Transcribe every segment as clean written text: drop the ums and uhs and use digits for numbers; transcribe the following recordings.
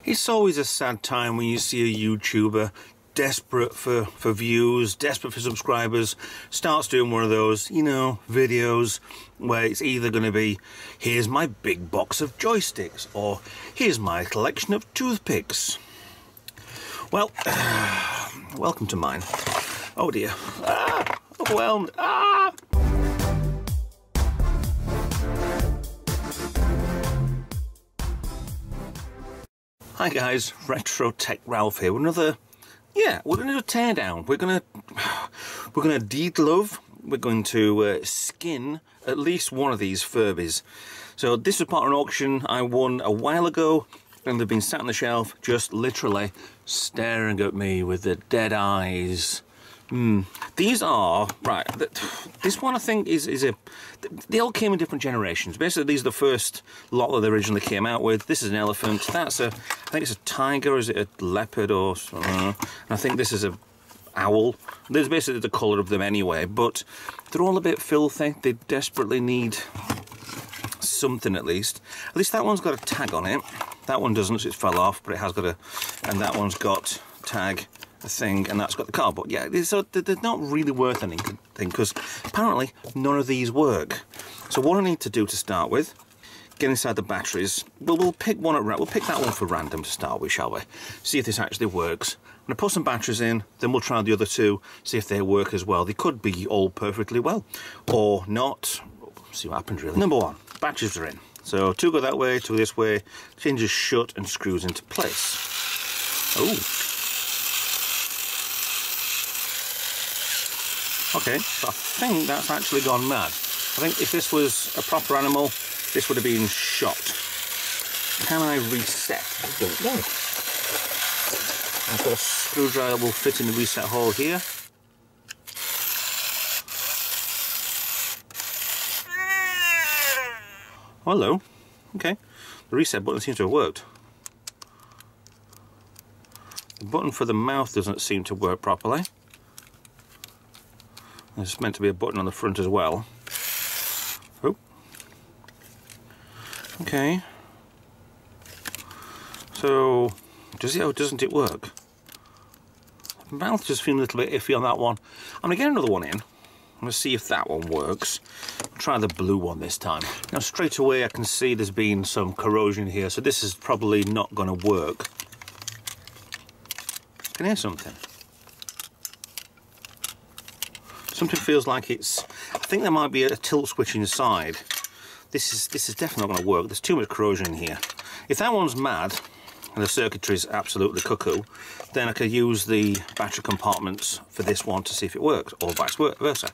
It's always a sad time when you see a YouTuber desperate for views, desperate for subscribers, starts doing one of those, you know, videos where it's either going to be, here's my big box of joysticks, or here's my collection of toothpicks. Well, welcome to mine. Oh dear. Overwhelmed. Hi guys, Retro Tech Ralph here with another, we're going to do a teardown. We're going to de-glove, we're going to skin at least one of these Furbys. So this was part of an auction I won a while ago, and they've been sat on the shelf just literally staring at me with their dead eyes. These are, right, this one I think is they all came in different generations. Basically these are the first lot that they originally came out with. This is an elephant, that's I think it's a tiger, or is it a leopard, or and I think this is a owl. There's basically the colour of them anyway, but they're all a bit filthy. They desperately need something at least. At least that one's got a tag on it. That one doesn't, so it fell off, but it has got and that one's got tag, a thing, and that's got the cardboard. Yeah, so they're not really worth anything, because apparently none of these work. So what I need to do to start with, get inside the batteries. We'll pick one at we'll pick that one for random to start with, shall we? See if this actually works. I'm gonna put some batteries in, then we'll try the other two, see if they work as well. They could be all perfectly well, or not. See what happens really. Number one, batteries are in. So two go that way, two this way. Changes shut and screws into place. Oh. Okay, so I think that's actually gone mad. I think if this was a proper animal, this would have been shot. Can I reset? I don't know. I've got a screwdriver will fit in the reset hole here. Oh, hello. Okay. The reset button seems to have worked. The button for the mouth doesn't seem to work properly. There's meant to be a button on the front as well. Oh. Okay. So, does it or doesn't it work? The mouth just feels a little bit iffy on that one. I'm going to get another one in. I'm going to see if that one works. I'll try the blue one this time. Now straight away I can see there's been some corrosion here, so this is probably not going to work. I can hear something. Something feels like it's, I think there might be a tilt switch inside. This is definitely not going to work. There's too much corrosion in here. If that one's mad and the circuitry is absolutely cuckoo, then I could use the battery compartments for this one to see if it works, or vice versa.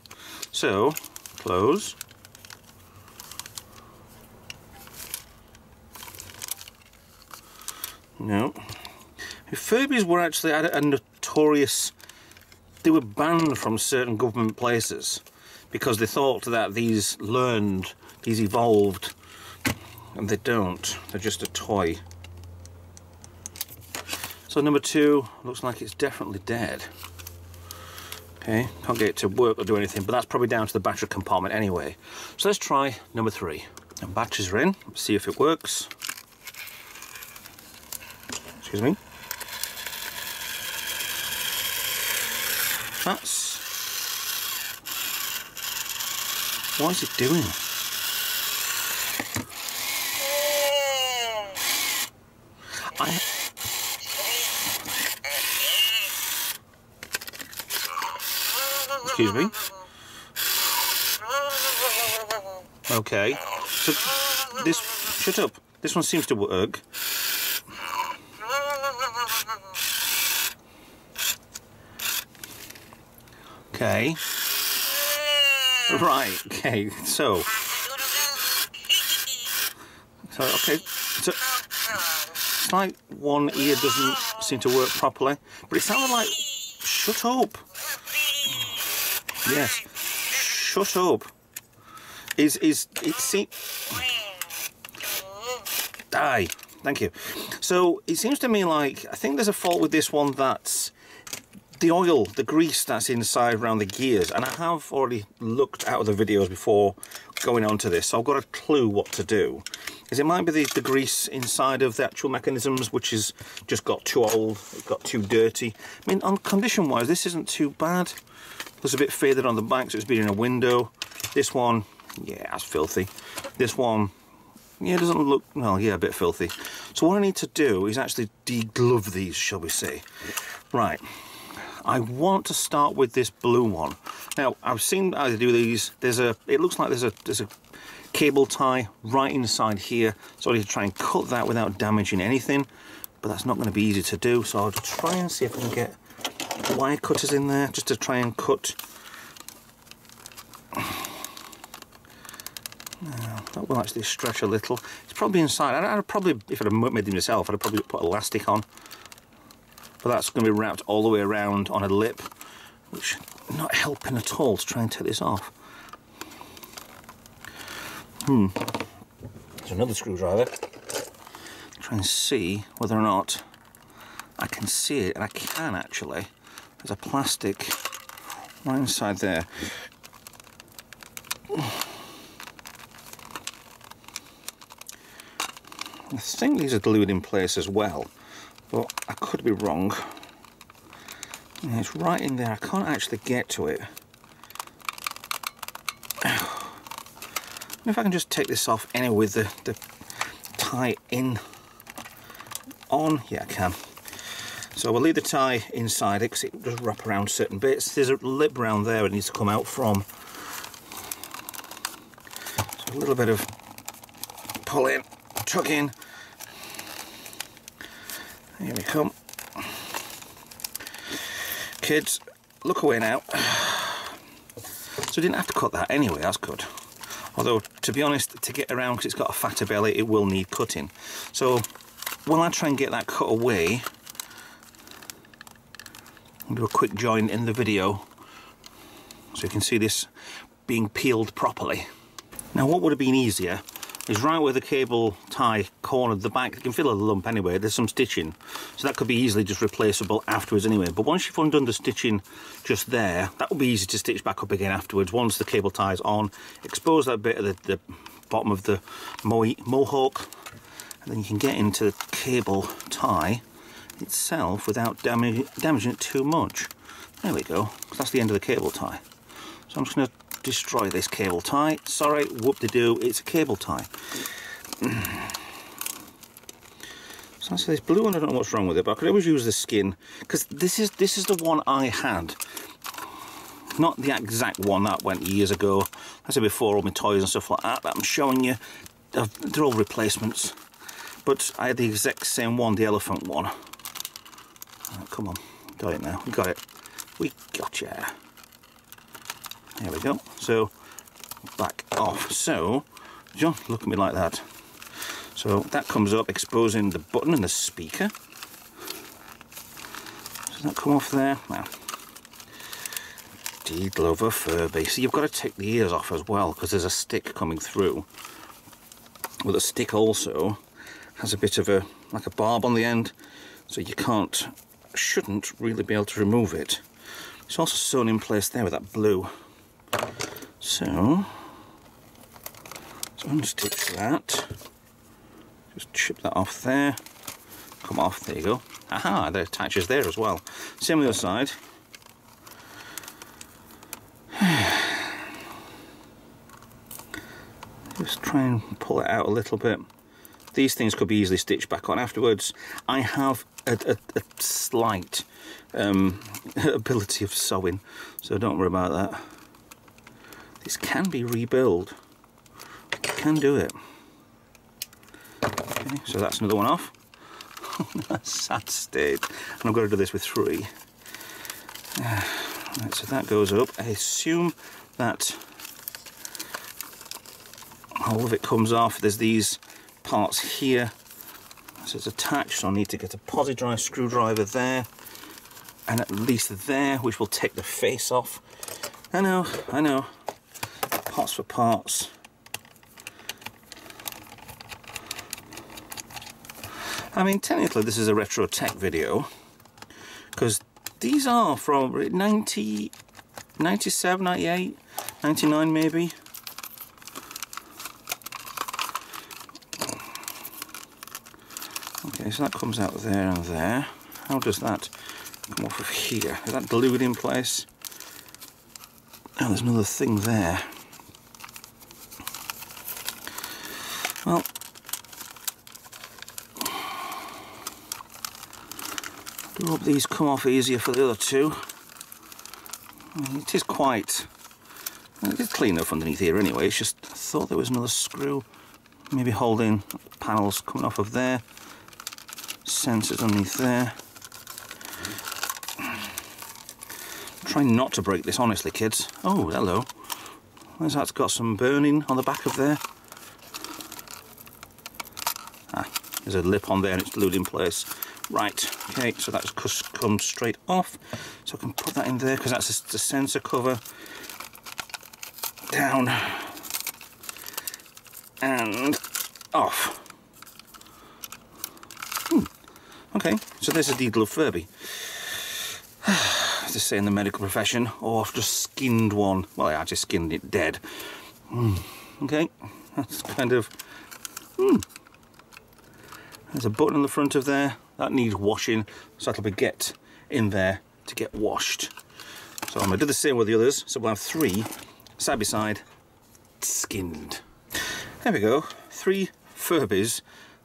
So, close. No. Furbys were actually a notorious, they were banned from certain government places because they thought that these evolved, and they don't. They're just a toy. So number two looks like it's definitely dead. Okay, can't get it to work or do anything, but that's probably down to the battery compartment anyway. So let's try number three. The batteries are in, let's see if it works. Excuse me. What is it doing? Excuse me. Okay. So this, shut up. This one seems to work. Okay. Right, okay, so okay, so it's like one ear doesn't seem to work properly, but it sounded like, shut up. Yes, shut up. Die, thank you. So it seems to me like, I think there's a fault with this one, that's the oil, the grease that's inside around the gears, and I have already looked out of the videos before going on to this, so I've got a clue what to do. Because it might be the grease inside of the actual mechanisms, which has just got too old, it got too dirty. I mean, on condition wise, this isn't too bad. It's a bit faded on the back, so it's been in a window. This one, yeah, that's filthy. This one, yeah, it doesn't look, well, yeah, a bit filthy. So what I need to do is actually deglove these, shall we say. Right. I want to start with this blue one. Now, I've seen how to do these. It looks like there's a cable tie right inside here, so I need to try and cut that without damaging anything, but that's not going to be easy to do, so I'll try and see if I can get wire cutters in there just to try and cut. Now, that will actually stretch a little. It's probably inside. I'd probably, if I'd have made them myself, I'd have probably put elastic on. But that's going to be wrapped all the way around on a lip, which is not helping at all to try and take this off. There's another screwdriver. Try and see whether or not I can see it, and I can actually. There's a plastic right inside there. I think these are glued in place as well, but I could be wrong. Yeah, it's right in there. I can't actually get to it. If I can just take this off anyway with the tie in on, yeah, I can. So we'll leave the tie inside it because it does wrap around certain bits. There's a lip around there it needs to come out from. So a little bit of pull in, tuck in. Here we come. Kids, look away now. So I didn't have to cut that anyway, that's good. Although, to be honest, to get around, because it's got a fatter belly, it will need cutting. So, while I try and get that cut away, I'll do a quick join in the video, so you can see this being peeled properly. Now, what would have been easier is right where the cable tie cornered the back. You can feel a lump anyway, there's some stitching, so that could be easily just replaceable afterwards anyway. But once you've undone the stitching just there, that will be easy to stitch back up again afterwards. Once the cable tie is on, expose that bit of the bottom of the mohawk, and then you can get into the cable tie itself without damaging it too much. There we go, that's the end of the cable tie. So I'm just going to destroy this cable tie. Sorry, whoop-de-doo, it's a cable tie. So that's this blue one. I don't know what's wrong with it, but I could always use the skin, because this is the one I had. Not the exact one that went years ago. I said before, all my toys and stuff like that I'm showing you, they're all replacements. But I had the exact same one, the elephant one. Oh, come on, got it now. We got it. We gotcha. There we go. So back off. So just look at me like that. So that comes up, exposing the button and the speaker. Does that come off there? Now, deglove a Furby. So you've got to take the ears off as well, because there's a stick coming through. Well, the stick also has a bit of a, like a barb on the end, so you shouldn't really be able to remove it. It's also sewn in place there with that blue. So let's unstitch that. Just chip that off there. Come off, there you go. Aha, the attaches there as well. Same on the other side. Just try and pull it out a little bit. These things could be easily stitched back on afterwards. I have a slight ability of sewing, so don't worry about that. This can be rebuilt. I can do it. Okay, so that's another one off. That's a sad state. And I've got to do this with 3. Right, so that goes up. I assume that all of it comes off. There's these parts here. So it's attached, so I need to get a posi-dry screwdriver there. And at least there, which will take the face off. I know. Parts for parts. I mean, technically this is a retro tech video, because These are from 90, 97, 98, 99 maybe. Okay, so that comes out there and there. How does that come off of here? Is that glued in place? Oh, there's another thing there. Well, I hope these come off easier for the other two. It is quite... It's clean enough underneath here anyway. It's just, I thought there was another screw maybe holding panels coming off of there. Sensors underneath there. Trying not to break this, honestly, kids. Oh, hello. That's got some burning on the back of there. Ah, there's a lip on there and it's glued in place. Right, okay, so that's come straight off. So I can put that in there because that's the sensor cover. Down. And off. Okay, so there's a Deedle of Furby. As they say in the medical profession, or I've just skinned one. Well, I just skinned it dead. Okay, that's kind of... There's a button on the front of there. That needs washing, so that'll be get in there to get washed. So I'm going to do the same with the others. So we'll have 3 side by side, skinned. There we go, 3 Furbys,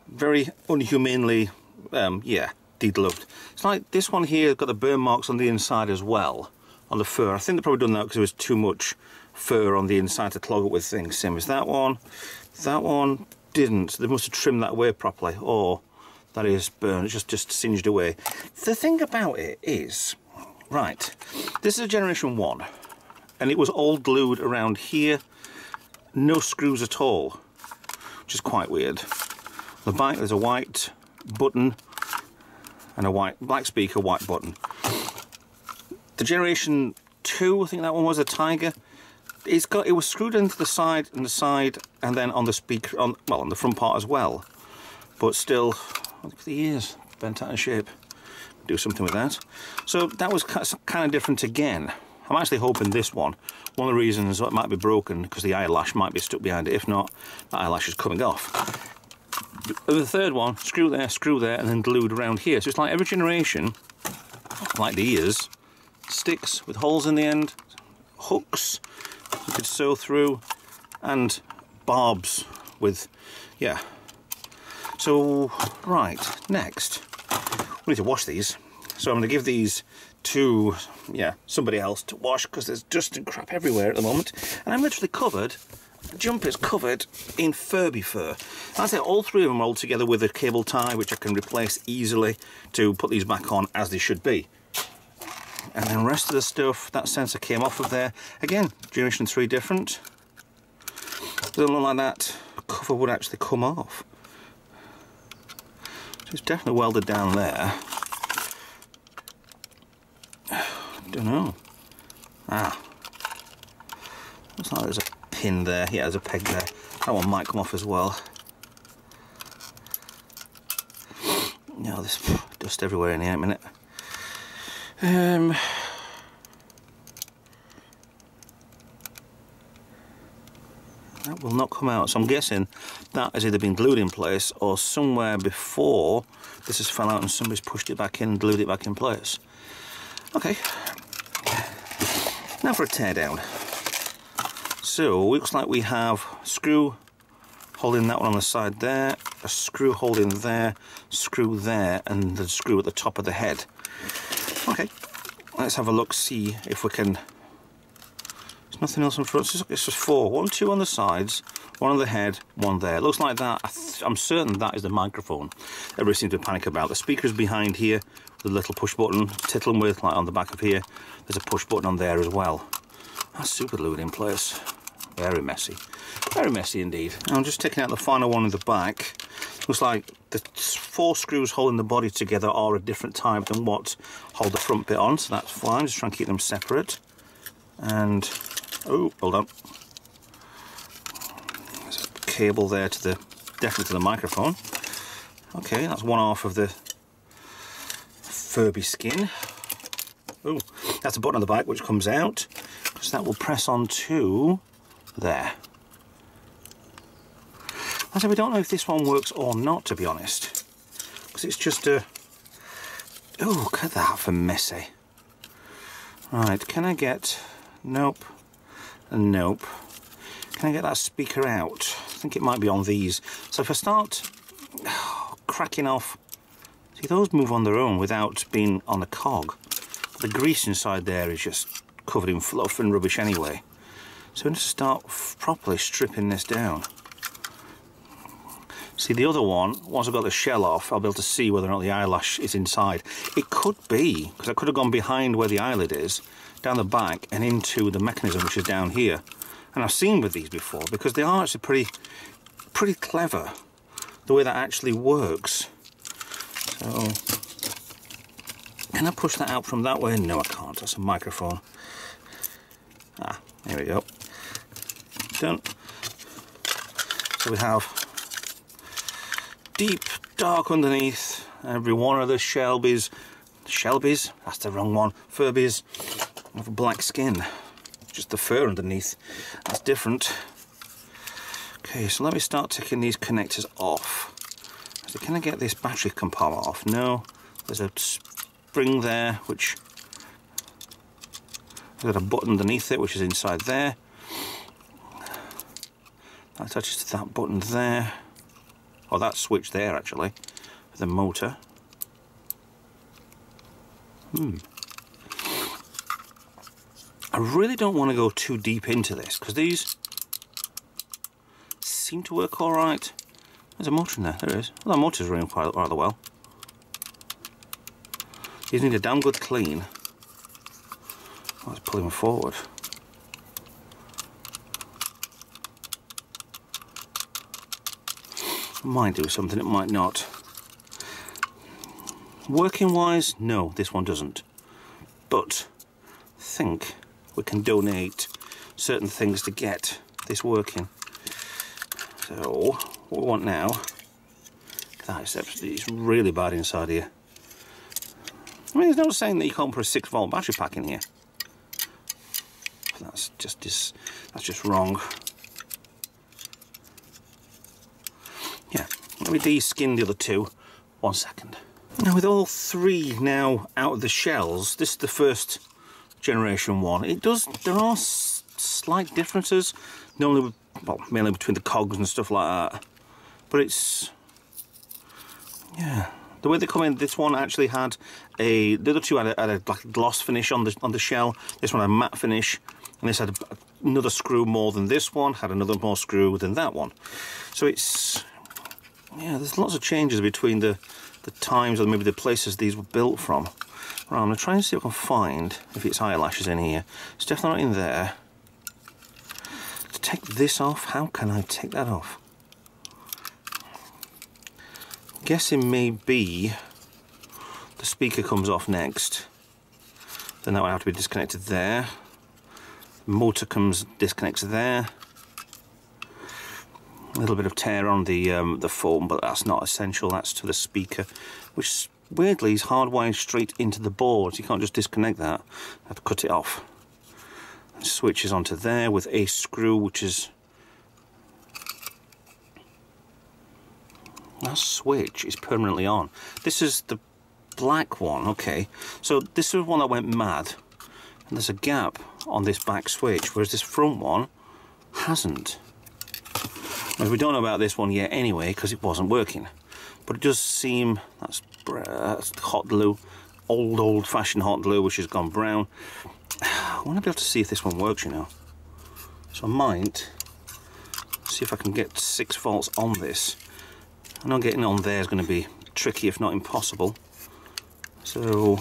very unhumanely, yeah, de-gloved. It's like this one here got the burn marks on the inside as well, on the fur. I think they've probably done that because there was too much fur on the inside to clog up with things. Same as that one. That one didn't. They must have trimmed that away properly, or that is burned. It's just singed away. The thing about it is, right, this is a generation 1, and it was all glued around here, no screws at all, which is quite weird. The back there's a white button and a black speaker, white button. The generation 2, I think that one was a Tiger. It was screwed into the side and then on the speaker, on the front part as well. But still, look at the ears, bent out of shape. Do something with that. So that was kind of different again. I'm actually hoping this one of the reasons it might be broken because the eyelash might be stuck behind it. If not, the eyelash is coming off. The third one, screw there, and then glued around here. So it's like every generation, like the ears, sticks with holes in the end, hooks you could sew through, and barbs with, yeah. So, right, next, we need to wash these. So I'm going to give these to, yeah, somebody else to wash because there's dust and crap everywhere at the moment. And I'm literally covered, the jumper's covered in Furby fur. That's it, all 3 of them rolled together with a cable tie, which I can replace easily to put these back on as they should be. And then the rest of the stuff, that sensor came off of there. Again, generation 3 different. Doesn't look like that cover would actually come off. So it's definitely welded down there. Don't know. Ah. Looks like there's a pin there. Yeah, there's a peg there. That one might come off as well. No, there's dust everywhere in here in a minute. That will not come out, so I'm guessing that has either been glued in place or somewhere before this has fell out and somebody's pushed it back in and glued it back in place. Okay, now for a teardown. So it looks like we have a screw holding that one on the side there, a screw holding there, screw there, and the screw at the top of the head. Okay, let's have a look, see if we can... There's nothing else in front, it's just 4. 1, 2 on the sides, 1 on the head, 1 there. It looks like that, I'm certain that is the microphone. Everybody seems to panic about. The speaker's behind here, with a little push button, tittling with, like on the back of here. There's a push button on there as well. That's super glued in place. Very messy indeed. Now I'm just taking out the final one in the back. Looks like the 4 screws holding the body together are a different type than what hold the front bit on, so that's fine. Just try and keep them separate. And, oh, hold on. There's a cable there to the, definitely to the microphone. Okay, that's one half of the Furby skin. Oh, that's a button on the back which comes out, so that will press on to there. So we don't know if this one works or not, to be honest, because it's just a... Oh, look at that for messy. Right, can I get... Nope. Nope. Can I get that speaker out? I think it might be on these. So if I start cracking off... See, those move on their own without being on the cog. The grease inside there is just covered in fluff and rubbish anyway. So I need to start properly stripping this down. See, the other one, once I've got the shell off, I'll be able to see whether or not the eyelash is inside. It could be, because I could have gone behind where the eyelid is, down the back, and into the mechanism which is down here. And I've seen with these before, because they are actually pretty clever, the way that actually works. So, can I push that out from that way? No, I can't. That's a microphone. Ah, there we go. Done. So we have deep, dark underneath every one of the Shelby's. Shelby's? That's the wrong one. Furby's with a black skin. Just the fur underneath. That's different. Okay, so let me start taking these connectors off. So can I get this battery compartment off? No. There's a spring there, which... I've got a button underneath it, which is inside there. That attaches to that button there. Oh, that switch there, actually. The motor. I really don't want to go too deep into this, because these seem to work alright. There's a motor in there, there it is. Well, that motor's running quite rather well. These need a damn good clean. Oh, let's pull him forward. It might do something, it might not. Working wise, no, this one doesn't. But I think we can donate certain things to get this working. So what we want now, that is absolutely, it's really bad inside here. I mean, there's no saying that you can't put a 6-volt battery pack in here. That's just wrong. Yeah, let me de-skin the other two. 1 second. Now, with all three now out of the shells, this is the first generation one. There are slight differences, normally, well, mainly between the cogs and stuff like that. But it's, yeah, the way they come in. This one actually had the other two had a like gloss finish on the shell. This one had a matte finish, and this had another screw more than this one. Had another more screw than that one. So it's, yeah, there's lots of changes between the times or maybe the places these were built from. Right, I'm going to try and see if I can find if it's eyelashes in here. It's definitely not in there. To take this off, how can I take that off? I'm guessing maybe the speaker comes off next. Then that would have to be disconnected there. The motor disconnects there. A little bit of tear on the foam, but that's not essential. That's to the speaker, which weirdly is hardwired straight into the board. So you can't just disconnect that. I have to cut it off. It switches onto there with a screw, which is, that switch is permanently on. This is the black one. Okay, so this is one that went mad, and there's a gap on this back switch, whereas this front one hasn't. Well, we don't know about this one yet anyway, because it wasn't working. But it does seem, that's hot glue, old-fashioned hot glue, which has gone brown. I want to be able to see if this one works, you know. So I might see if I can get 6 volts on this. I know getting it on there is going to be tricky, if not impossible. So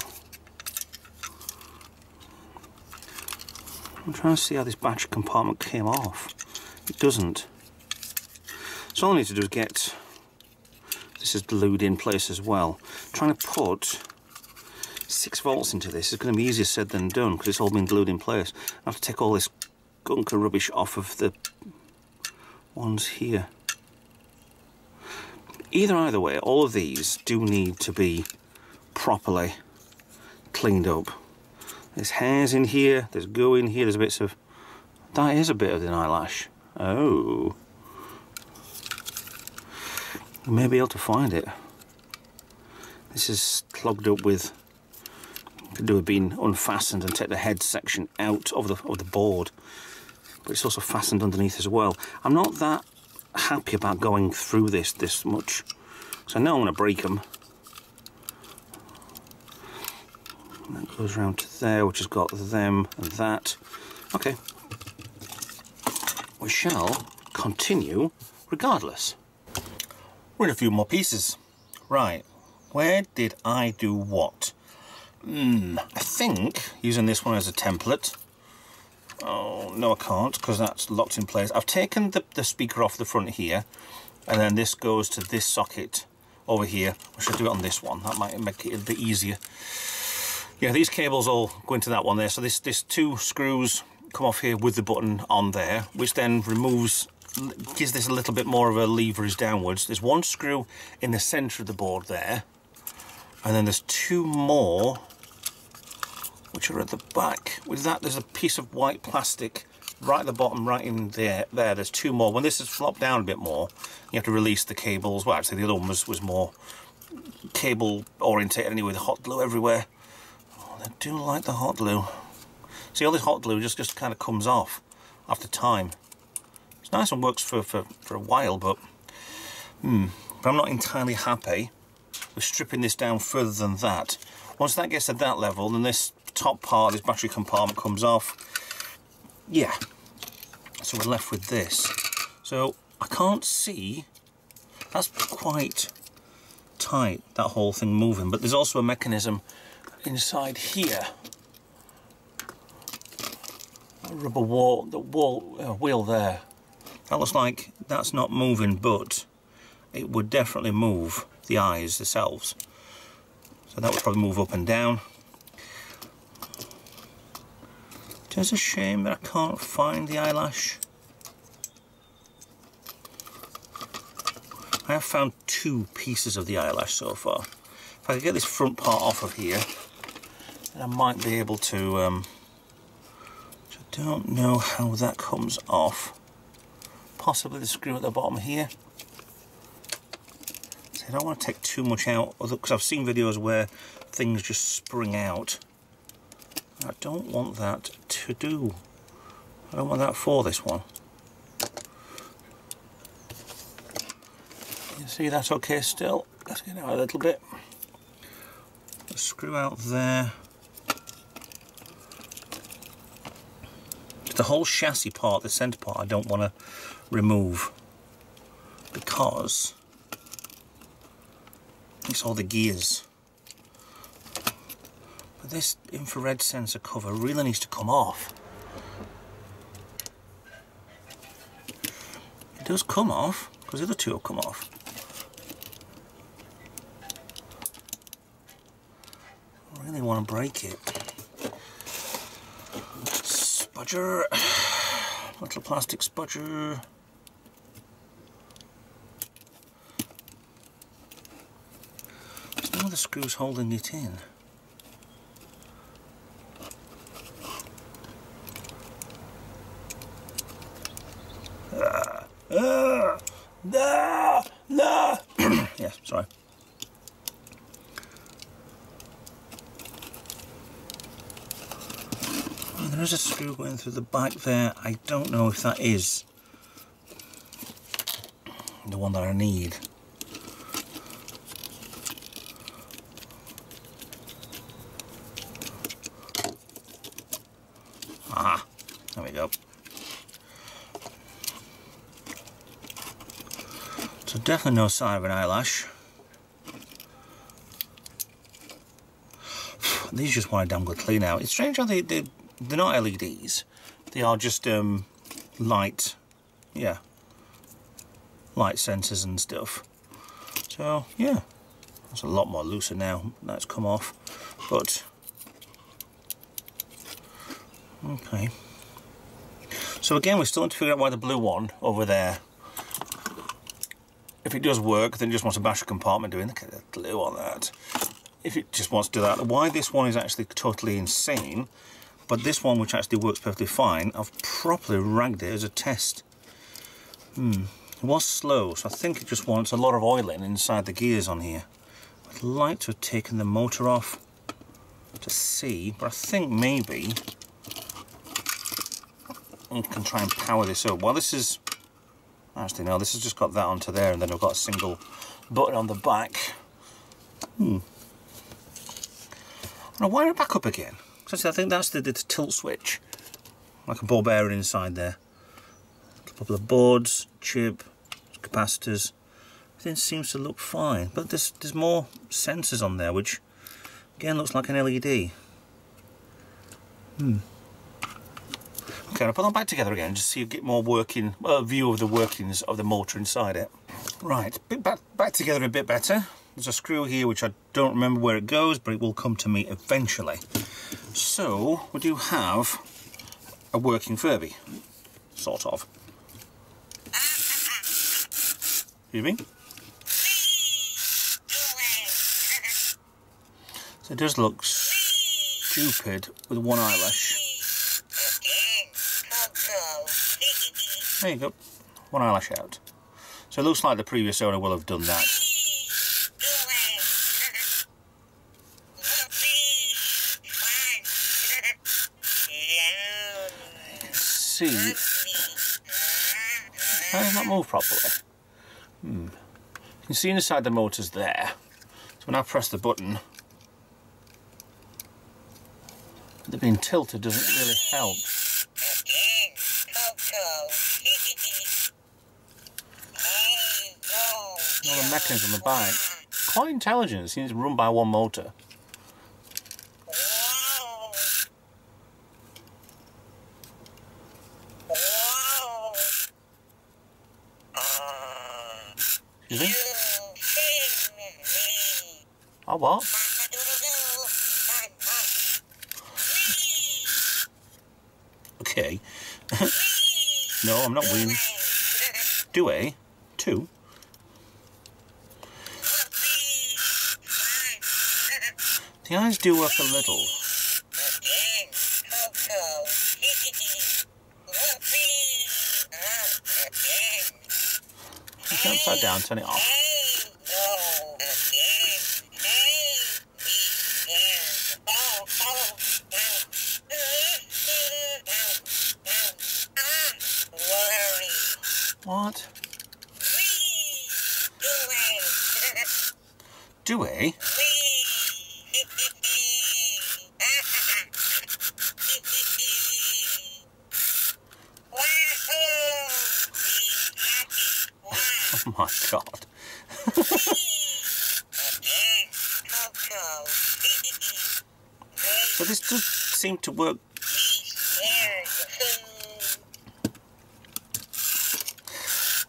I'm trying to see how this battery compartment came off. It doesn't. So all I need to do is get, this is glued in place as well. Trying to put 6 volts into this is going to be easier said than done, because it's all been glued in place. I have to take all this gunk and rubbish off of the ones here. Either way, all of these do need to be properly cleaned up. There's hairs in here, there's goo in here, there's bits of... That is a bit of an eyelash. Oh. You may be able to find it. This is clogged up with... Could do with being unfastened and take the head section out of the board. But it's also fastened underneath as well. I'm not that happy about going through this much. So I know I'm going to break them. And that goes around to there, which has got them and that. Okay. We shall continue regardless. We're in a few more pieces. Right. Where did I do what? I think using this one as a template. Oh, no I can't, because that's locked in place. I've taken the speaker off the front here, and then this goes to this socket over here. I should do it on this one. That might make it a bit easier. Yeah, these cables all go into that one there. So this two screws come off here with the button on there, which then removes, gives this a little bit more of a leverage downwards. There's one screw in the centre of the board there, and then there's two more which are at the back. With that, there's a piece of white plastic right at the bottom, right in there. There's two more. When this is flopped down a bit more, you have to release the cables. Well, actually, the other one was more cable orientated anyway, the hot glue everywhere. Oh, I do like the hot glue. See, all this hot glue just kind of comes off after time. It's nice and works for a while, but I'm not entirely happy with stripping this down further than that. Once that gets to that level, then this top part, this battery compartment comes off. Yeah, so we're left with this. So I can't see, that's quite tight, that whole thing moving, but there's also a mechanism inside here. A rubber wheel there. That looks like that's not moving, but it would definitely move the eyes themselves. So that would probably move up and down. It's a shame that I can't find the eyelash. I have found two pieces of the eyelash so far. If I could get this front part off of here, then I might be able to... I don't know how that comes off. Possibly the screw at the bottom here. So I don't want to take too much out, because I've seen videos where things just spring out. I don't want that to do. I don't want that for this one. You see that's okay still. Let's get it out a little bit. The screw out there. The whole chassis part, the centre part, I don't want to remove, because it's all the gears. But this infrared sensor cover really needs to come off. It does come off, because the other two will come off. I really want to break it. Spudger, little plastic spudger. There's no other screws holding it in. Yeah, sorry. Oh, there is a screw going through the back there. I don't know if that is the one that I need. Ah, there we go. So definitely no sign of an eyelash. These just want a damn good clean out. It's strange how they're not LEDs. They are just light, yeah, light sensors and stuff. So yeah, it's a lot more looser now. That's come off, but okay. So again, we're still trying to figure out why the blue one over there, if it does work, then it just wants a battery compartment doing. Look at the glue on that. if it just wants to do that. Why this one is actually totally insane, but this one, which actually works perfectly fine, I've properly ragged it as a test. It was slow, so I think it just wants a lot of oiling inside the gears on here. I'd like to have taken the motor off to see, but I think maybe I can try and power this up. Well, this is... Actually, no, this has just got that onto there, and then I've got a single button on the back. Now wire it back up again. Because I think that's the tilt switch. Like a ball bearing inside there. A couple of boards, chip, capacitors. Everything seems to look fine. But there's more sensors on there, which again looks like an LED. Okay, I'll put them back together again just so you get more working view of the workings of the motor inside it. Right, back together a bit better. There's a screw here which I don't remember where it goes, but it will come to me eventually. So we do have a working Furby, sort of. Excuse me. So it does look stupid with one eyelash. There you go, one eyelash out. So it looks like the previous owner will have done that. You can see, how does that move properly? You can see inside the motors there. So when I press the button, they're being tilted doesn't really help. All the mechanism on the back, quite intelligent. It seems to run by one motor. Excuse me? Oh, what? Okay. No, I'm not winning. Do a 2. The eyes do work a little. It's upside down, turn it off. What? Do a? Oh my god. So this does seem to work.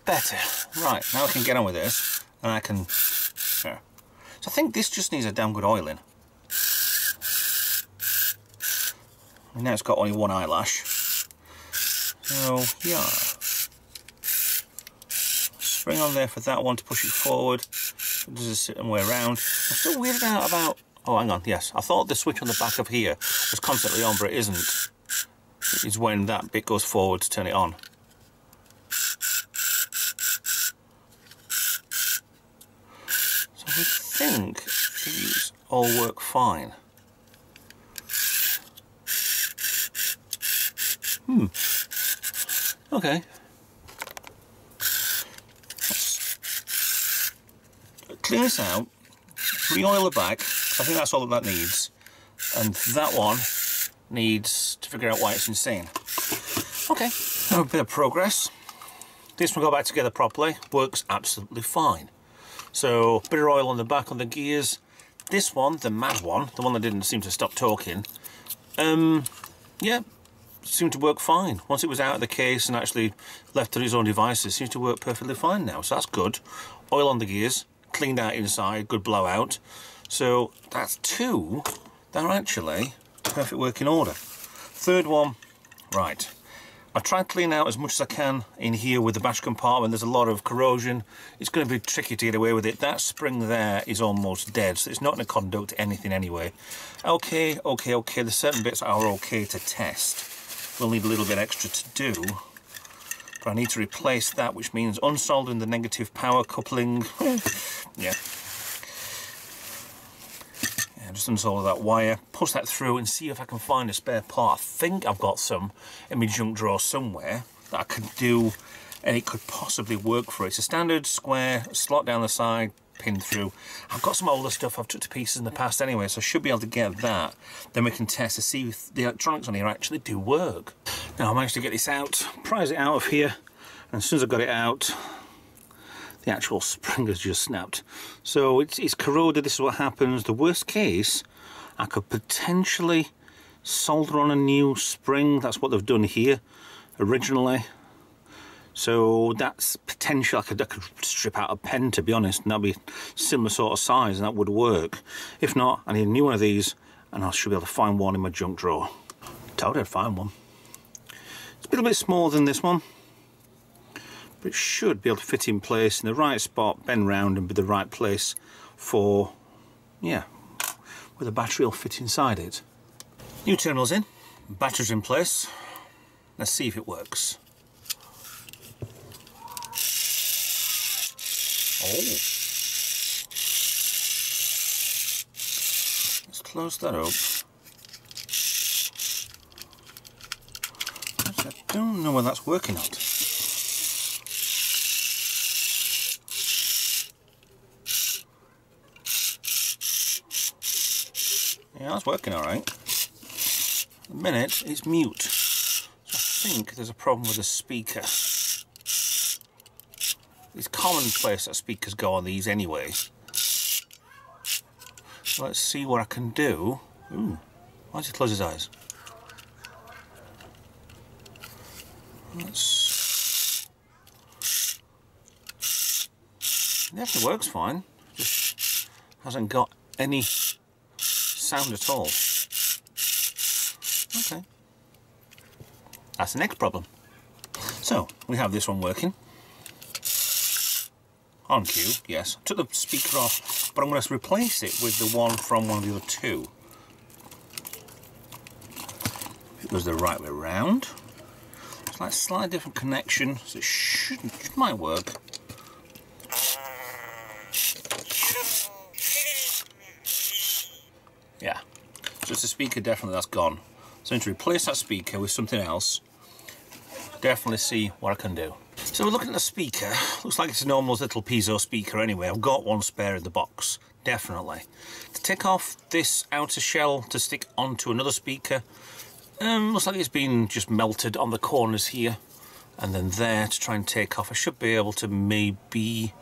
Better. Right, now I can get on with this and I can... So I think this just needs a damn good oiling. And now it's got only one eyelash. So, yeah. Spring on there for that one to push it forward. It does a certain way around. I'm still weirded out about... Oh, hang on, yes. I thought the switch on the back of here was constantly on, but it isn't. It's when that bit goes forward to turn it on. So I think these all work fine. Okay. Clean this out, re-oil the back, I think that's all that needs, and that one needs to figure out why it's insane. Okay, a bit of progress. This one go back together properly, works absolutely fine. So, bit of oil on the back on the gears. This one, the mad one, the one that didn't seem to stop talking, yeah, seemed to work fine. Once it was out of the case and actually left to his own devices, seems to work perfectly fine now, so that's good. Oil on the gears, cleaned out inside, good blowout. So that's 2 that are actually perfect working order. Third one, right. I've tried cleaning out as much as I can in here with the battery compartment. There's a lot of corrosion. It's going to be tricky to get away with it. That spring there is almost dead, so it's not going to conduct anything anyway. Okay. There's certain bits that are okay to test. We'll need a little bit extra to do. But I need to replace that, which means unsoldering the negative power coupling. Yeah, just unsolder that wire, push that through and see if I can find a spare part. I think I've got some in my junk drawer somewhere that I could do, and it could possibly work for it. It's a standard square slot down the side, pin through. I've got some older stuff I've took to pieces in the past anyway, so I should be able to get that. Then we can test to see if the electronics on here actually do work. Now I managed to get this out, prise it out of here, and as soon as I got it out, the actual spring has just snapped. So it's corroded. This is what happens. The worst case, I could potentially solder on a new spring. That's what they've done here originally. So that's potential. I could strip out a pen, to be honest, and that'd be similar sort of size, and that would work. If not, I need a new one of these, and I should be able to find one in my junk drawer. Told I'd find one. It's a little bit smaller than this one, but it should be able to fit in place in the right spot, bend round and be the right place for, yeah, where the battery will fit inside it. New terminal's in, battery's in place. Let's see if it works. Oh. Let's close that up. I don't know whether that's working or not. Yeah, that's working alright. At the minute, it's mute. So I think there's a problem with the speaker. It's commonplace that speakers go on these anyway. So let's see what I can do. Ooh, why does he close his eyes? It actually works fine. Just hasn't got any sound at all. Okay. That's the next problem. So, we have this one working. On cue, yes. Took the speaker off, but I'm going to replace it with the one from one of the other two. If it was the right way round. It's like a slightly different connection, so it might work. Yeah, so it's a speaker, definitely that's gone. So I need to replace that speaker with something else. Definitely see what I can do. So we're looking at the speaker. Looks like it's a normal little piezo speaker anyway. I've got one spare in the box, definitely. To take off this outer shell to stick onto another speaker, looks like it's been just melted on the corners here and then there to try and take off. I should be able to maybe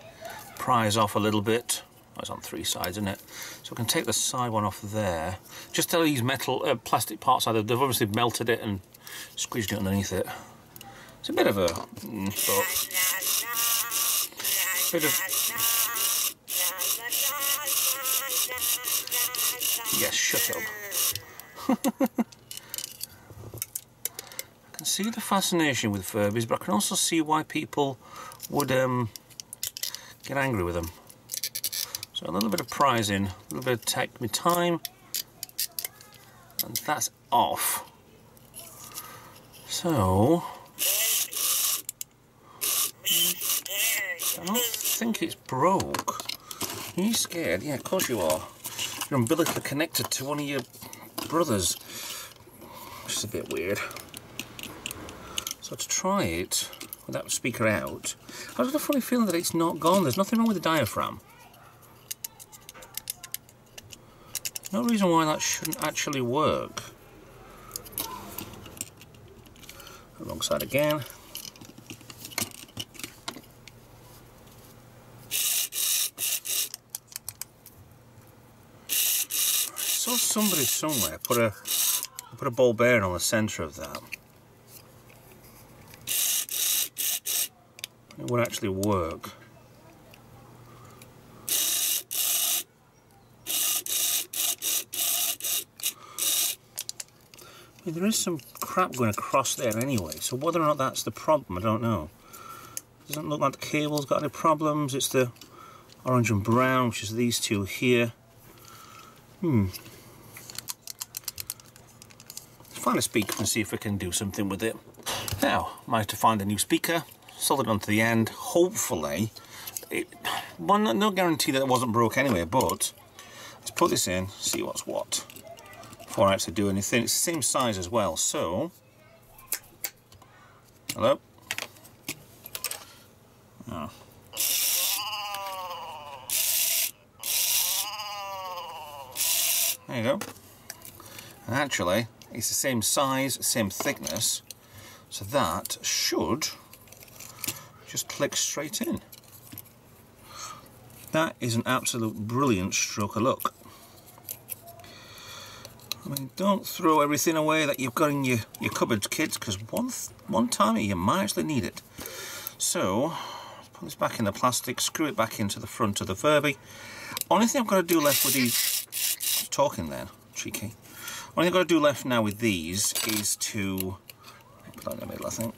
prise off a little bit. Oh, it's on three sides, isn't it? So I can take the side one off there. Just tell these metal, plastic parts either. They've obviously melted it and squeezed it underneath it. It's a bit of a... Yes, shut up. I can see the fascination with Furbies, but I can also see why people would get angry with them. So a little bit of prizing, a little bit of take me time, and that's off. So I don't think it's broke. Are you scared? Yeah, of course you are. You're umbilically connected to one of your brothers, which is a bit weird. So to try it with that speaker out, I've got a funny feeling that it's not gone. There's nothing wrong with the diaphragm. No reason why that shouldn't actually work. Wrong side again. I saw somebody somewhere put a ball bearing on the centre of that. It would actually work. There is some crap going across there anyway, so whether or not that's the problem, I don't know. Doesn't look like the cable's got any problems. It's the orange and brown, which is these two here. Let's find a speaker and see if we can do something with it. Now, managed to find a new speaker, soldered onto the end. Hopefully, well, no guarantee that it wasn't broke anyway, but let's put this in, see what's what, before I actually do anything. It's the same size as well, so... Hello? Oh. There you go. And actually, it's the same size, same thickness, so that should just click straight in. That is an absolute brilliant stroke of luck. I mean, don't throw everything away that you've got in your cupboards, kids, because one time you might actually need it. So, put this back in the plastic, screw it back into the front of the Furby. Only thing I've got to do left with these... Talking then, cheeky. Only thing I've got to do left now with these is to... Put that in the middle, I think.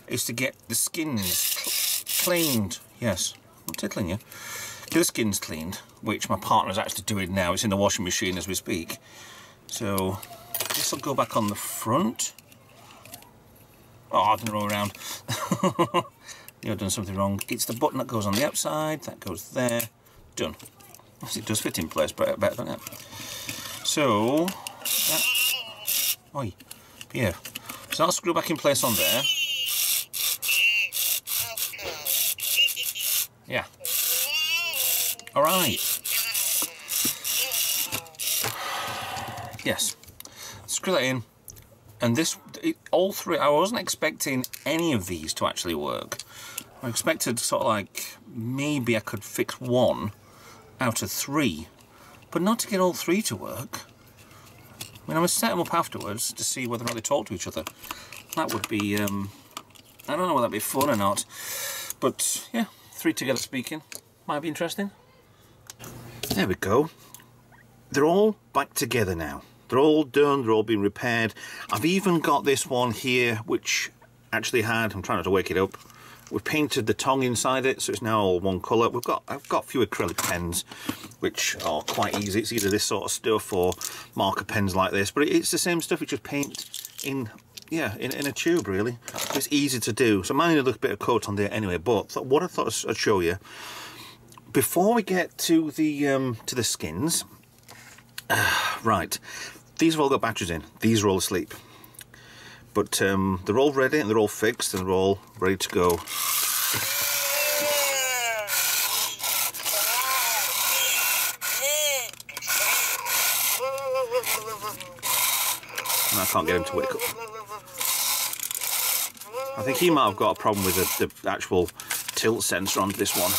Is to get the skins cleaned. Yes, I'm tickling you. Get the skins cleaned, which my partner's actually doing now. It's in the washing machine as we speak. So, this will go back on the front. Oh, I didn't roll around. You've done something wrong. It's the button that goes on the outside, that goes there. Done. It does fit in place better, doesn't it? So, oi, here. So I'll screw back in place on there. Yeah. Alright. Yes. Screw that in. And this, all three, I wasn't expecting any of these to actually work. I expected sort of like, maybe I could fix one out of three, but not to get all three to work. I mean, I would set them up afterwards to see whether or not they talk to each other. That would be, I don't know whether that'd be fun or not, but yeah, three together speaking, might be interesting. There we go. They're all back together now. They're all done, they're all been repaired. I've even got this one here, which actually had, I'm trying not to wake it up, we've painted the tongue inside it, so it's now all one colour. I've got a few acrylic pens, which are quite easy. It's either this sort of stuff or marker pens like this, but it's the same stuff. You just paint in, yeah, in a tube really. It's easy to do. So mine need a little bit of coat on there anyway. But what I thought I'd show you before we get to the skins. Right, these have all got batteries in. These are all asleep. But they're all ready and they're all fixed and they're all ready to go. And I can't get him to wake up. I think he might have got a problem with the actual tilt sensor on this one.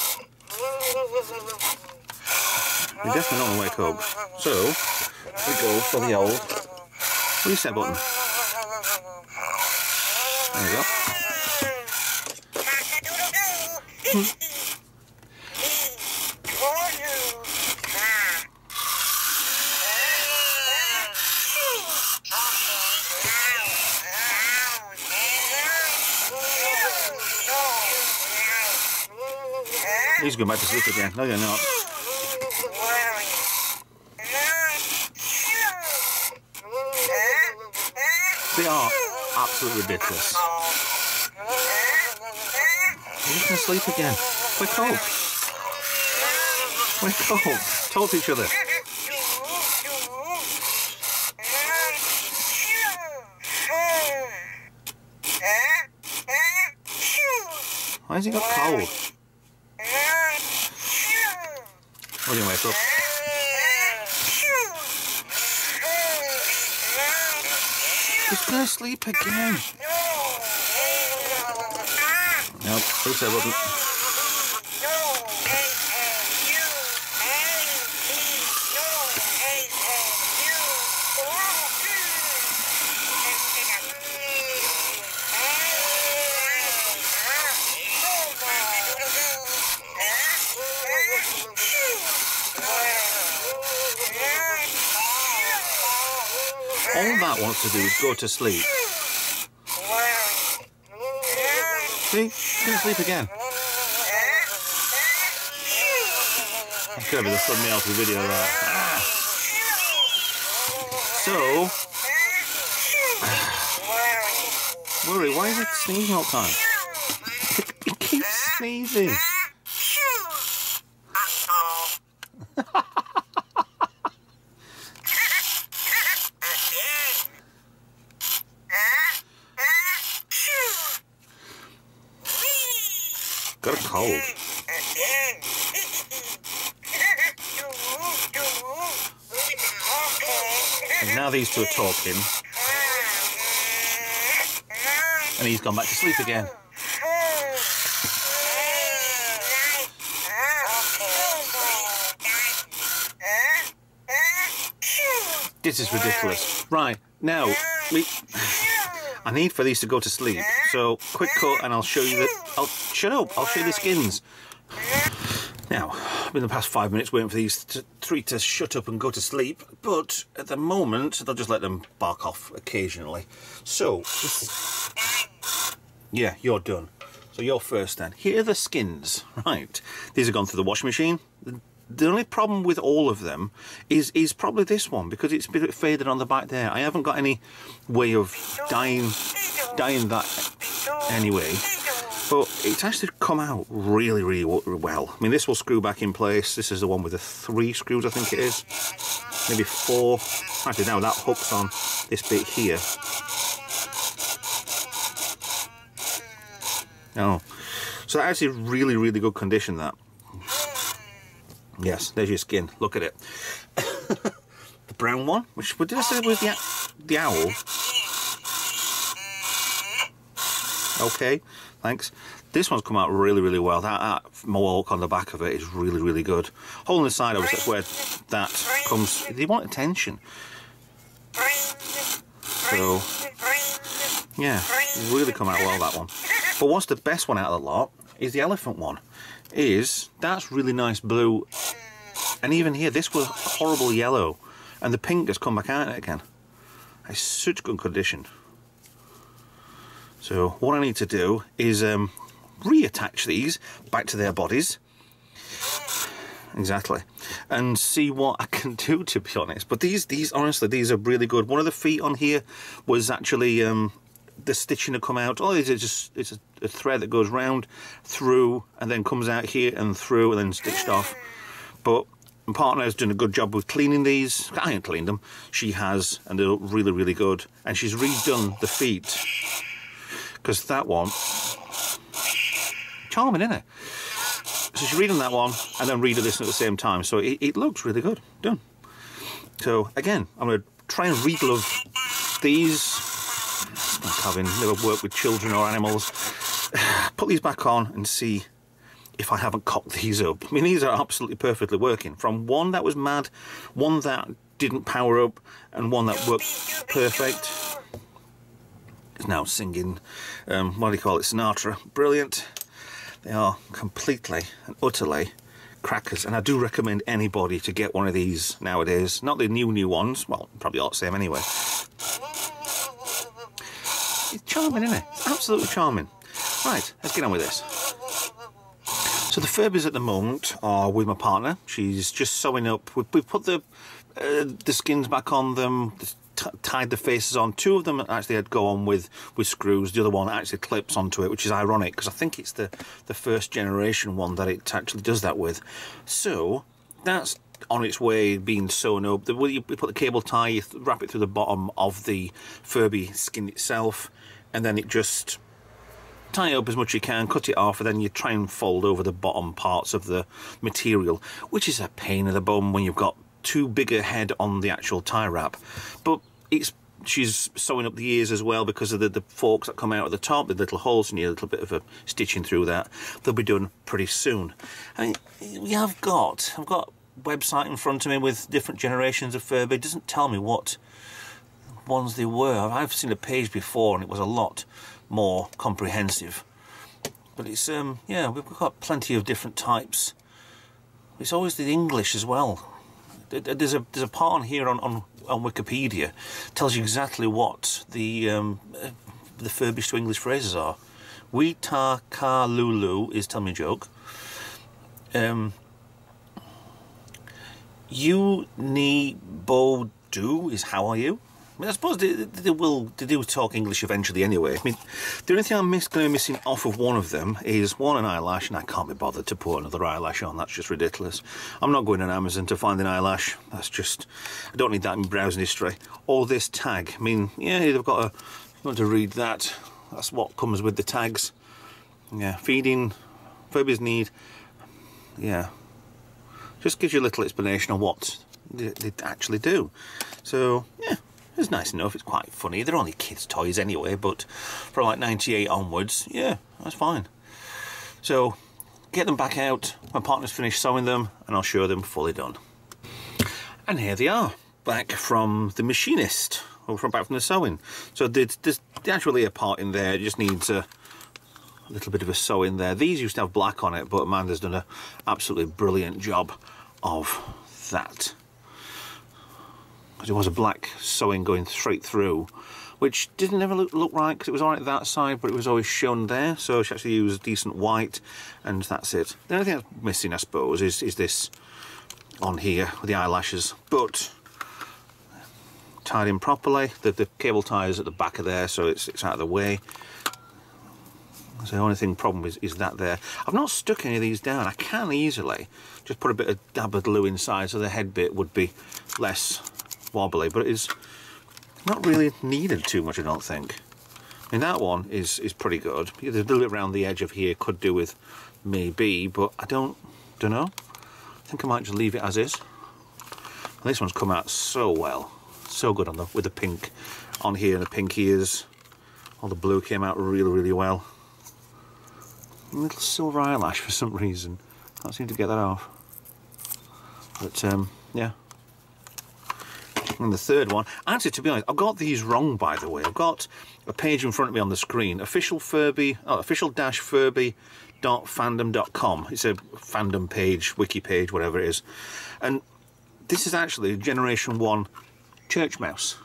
He's definitely not going to wake up. So, we go for the old reset button. There you go. He's going back to sleep again. No, you're not. They are absolutely ridiculous. You're just going to sleep again. Wake up. Wake up. Talk to each other. Why has he got cold? What do you wake up? He's gonna sleep again. Nope, reset button. all that wants to do is go to sleep. See? It's going to sleep again. That's going to be the thumbnail for the video, right? So, Worry, why is it sneezing all the time? It keeps sneezing. Got a cold. And now these two are talking. And he's gone back to sleep again. This is ridiculous. Right, now, I need for these to go to sleep. So, quick cut and I'll show you shut up, I'll show you the skins. Now, I've been the past 5 minutes waiting for these three to shut up and go to sleep, but at the moment, they'll just let them bark off occasionally. So, yeah, you're done. So you're first then. Here are the skins, right. These have gone through the washing machine. The only problem with all of them is probably this one, because it's a bit faded on the back there. I haven't got any way of dyeing that anyway. But it's actually come out really, really well. I mean, this will screw back in place. This is the one with the 3 screws, I think it is. Maybe 4. Actually, now that hooks on this bit here. Oh, so that's actually really, really good condition, that. Yes, there's your skin. Look at it. The brown one, which, what did I say was the owl? Okay, thanks. This one's come out really, really well. That mohawk on the back of it is really, really good. Hole in the side, obviously, that's where that comes. They want attention. So, yeah, really come out well, that one. But what's the best one out of the lot is the elephant one. That's really nice blue. And even here, this was horrible yellow. And the pink has come back out again. It's such good condition. So what I need to do is reattach these back to their bodies. Exactly. And see what I can do, to be honest. But these honestly, these are really good. One of the feet on here was actually the stitching had come out. Oh, it's a thread that goes round, through, and then comes out here and through, and then stitched off. But my partner has done a good job with cleaning these. I haven't cleaned them. She has, and they look really, really good. And she's redone the feet. Because that one, charming, isn't it? So she's redone that one, and then redone this at the same time. So it looks really good. Done. So again, I'm going to try and reglove these. Like having never worked with children or animals. Put these back on and see if I haven't cocked these up. I mean, these are absolutely perfectly working. From one that was mad, one that didn't power up, and one that worked perfect. It's now singing, what do you call it, Sinatra. Brilliant. They are completely and utterly crackers, and I do recommend anybody to get one of these nowadays. Not the new ones, well, probably all the same anyway. It's charming, isn't it? It's absolutely charming. Right, let's get on with this. So the Furbys at the moment are with my partner. She's just sewing up. We've put the skins back on them, tied the faces on. 2 of them actually had go on with screws. The other one actually clips onto it, which is ironic because I think it's the first generation one that it actually does that with. So that's on its way being sewn up. You put the cable tie, you wrap it through the bottom of the Furby skin itself, and then it just tie it up as much as you can, cut it off, and then you try and fold over the bottom parts of the material, which is a pain in the bum when you've got too big a head on the actual tie wrap. But she's sewing up the ears as well because of the forks that come out at the top, the little holes, and you need a little bit of a stitching through that. They'll be done pretty soon. I mean, I've got website in front of me with different generations of Furby. It doesn't tell me what ones they were. I've seen a page before and it was a lot more comprehensive. But it's yeah, we've got plenty of different types. It's always the English as well. there's a part on here on Wikipedia tells you exactly what the Furbish to English phrases are. We ta ka lulu is tell me a joke. You ni bo do is how are you? I mean, I suppose they do talk English eventually anyway. I mean, the only thing I'm going to be missing off of one of them is an eyelash, and I can't be bothered to put another eyelash on. That's just ridiculous. I'm not going on Amazon to find an eyelash. That's just, I don't need that in browsing history. Or this tag. I mean, yeah, they've got to read that. That's what comes with the tags. Yeah, feeding, Furbies need, yeah. Just gives you a little explanation on what they actually do. So, yeah. It's nice enough, it's quite funny. They're only kids' toys anyway, but from like 98 onwards, yeah, that's fine. So, get them back out, my partner's finished sewing them, and I'll show them fully done. And here they are, back from the machinist, or back from the sewing. So there's the actual ear part in there, it just needs a little bit of a sew in there. These used to have black on it, but Amanda's done an absolutely brilliant job of that. Because it was a black sewing going straight through, which didn't ever look right, because it was alright that side, but it was always shown there. So she actually used decent white, and that's it. The only thing that's missing, I suppose, is this on here with the eyelashes, but tied in properly. The cable tie is at the back of there, so it's out of the way. So the only problem is that there. I've not stuck any of these down. I can easily just put a bit of dab of glue inside, so the head bit would be less wobbly, but it is not really needed too much, I don't think. I mean, that one is pretty good. The little bit around the edge of here could do with maybe, but I don't know. I think I might just leave it as is. And this one's come out so well, so good with the pink on here and the pink ears. All the blue came out really well. A little silver eyelash for some reason. Can't seem to get that off. But yeah. And the third one, actually, to be honest, I've got these wrong, by the way. I've got a page in front of me on the screen, official.furby.fandom.com. It's a fandom page, wiki page, whatever it is. And this is actually Generation 1 church mouse.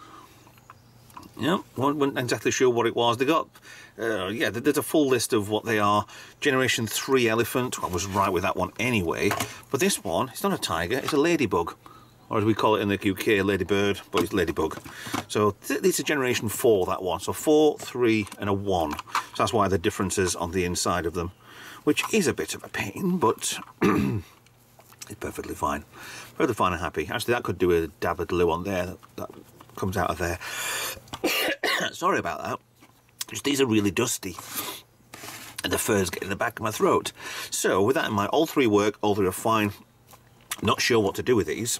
Yeah, wasn't exactly sure what it was. They got, yeah, there's a full list of what they are. Generation 3 elephant. I was right with that one anyway. But this one, it's not a tiger, it's a ladybug. Or as we call it in the UK, ladybird, but it's ladybug. So it's a Generation 4, that one. So 4, 3 and a 1. So that's why the differences on the inside of them, which is a bit of a pain, but it's perfectly fine. Perfectly fine and happy. Actually, that could do a dab of glue on there. That comes out of there. Sorry about that. Just these are really dusty. And the fur's getting in the back of my throat. So with that in mind, all three work, all three are fine. Not sure what to do with these.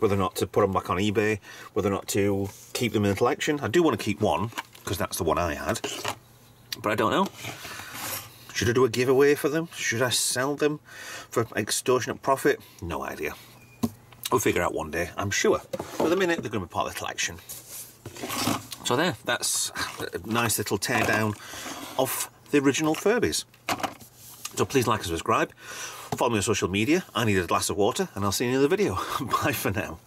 Whether or not to put them back on eBay, whether or not to keep them in the collection. I do want to keep one, because that's the one I had. But I don't know. Should I do a giveaway for them? Should I sell them for extortionate profit? No idea. We'll figure out one day, I'm sure. But at the minute, they're going to be part of the collection. So there, that's a nice little teardown of the original Furbys. So please like and subscribe. Follow me on social media. I need a glass of water, and I'll see you in the video. Bye for now.